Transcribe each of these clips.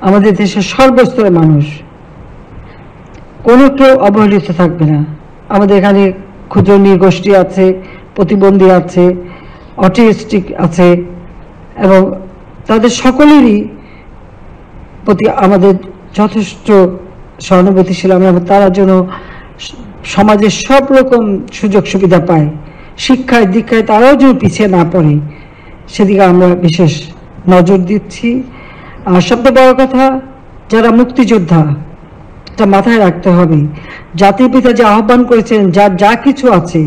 আমাদের দেশের সর্বস্তরের মানুষ, কোনো কেউ অবহেলিত থাকবে না। আমাদের এখানে ক্ষুদ্র নৃগোষ্ঠী আছে, প্রতিবন্ধী আছে, অটিস্টিক আছে, এবং তাদের সকলেরই প্রতি আমাদের যথেষ্ট সহানুভূতিশীল, এবং তারা যেন সমাজের সব রকম সুযোগ সুবিধা পায়, শিক্ষায় দীক্ষায় তারাও যেন পিছিয়ে না পড়ে, সেদিকে আমরা বিশেষ নজর দিচ্ছি। আর সবচেয়ে বড় কথা, যারা মুক্তিযোদ্ধা, এটা মাথায় রাখতে হবে, জাতির পিতা যে আহ্বান করেছেন, যার যা কিছু আছে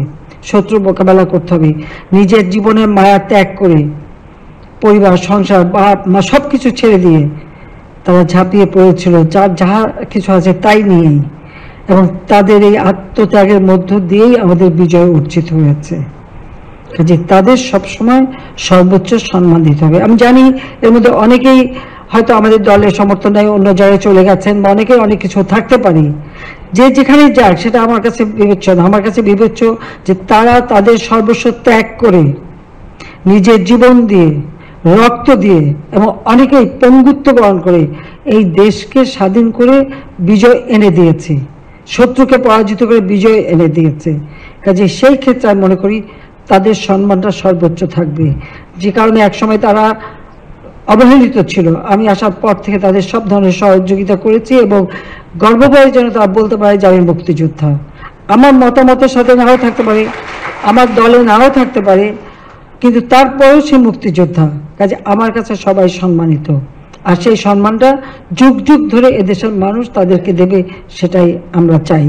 শত্রু মোকাবেলা করতে হবে, নিজের জীবনের মায়া ত্যাগ করে পরিবার, সংসার, বাপ মা সব কিছু ছেড়ে দিয়ে তারা ঝাঁপিয়ে পড়েছিল যার যাহা কিছু আছে তাই নিয়েই, এবং তাদের এই আত্মত্যাগের মধ্য দিয়েই আমাদের বিজয় অর্জিত হয়েছে। কাজে তাদের সবসময় সর্বোচ্চ সম্মান দিতে হবে। আমি জানি এর মধ্যে অনেকেই হয়তো আমাদের দলের সমর্থন নেই, অন্য জায়গায় চলে গেছেন, বা অনেকের অনেক কিছু থাকতে পারে, যে যেখানে যাক সেটা আমার কাছে বিবেচ্য না। আমার কাছে বিবেচ্য যে তারা তাদের সর্বস্ব ত্যাগ করে, নিজের জীবন দিয়ে, রক্ত দিয়ে, এবং অনেকেই পঙ্গুত্ব বরণ করে এই দেশকে স্বাধীন করে বিজয় এনে দিয়েছে, শত্রুকে পরাজিত করে বিজয় এনে দিয়েছে। কাজে সেই ক্ষেত্রে আমি মনে করি তাদের সম্মানটা সর্বোচ্চ থাকবে। যে কারণে একসময় তারা অবহেলিত ছিল, আমি আসার পর থেকে তাদের সব ধরনের সহযোগিতা করেছি, এবং গর্ব করে যেন তারা বলতে পারে যে আমি মুক্তিযোদ্ধা। আমার মতামতের সাথে নাও থাকতে পারে, আমার দলে নাও থাকতে পারে, কিন্তু তারপরেও সে মুক্তিযোদ্ধা। কাজে আমার কাছে সবাই সম্মানিত, আর সেই সম্মানটা যুগ যুগ ধরে এদেশের মানুষ তাদেরকে দেবে, সেটাই আমরা চাই।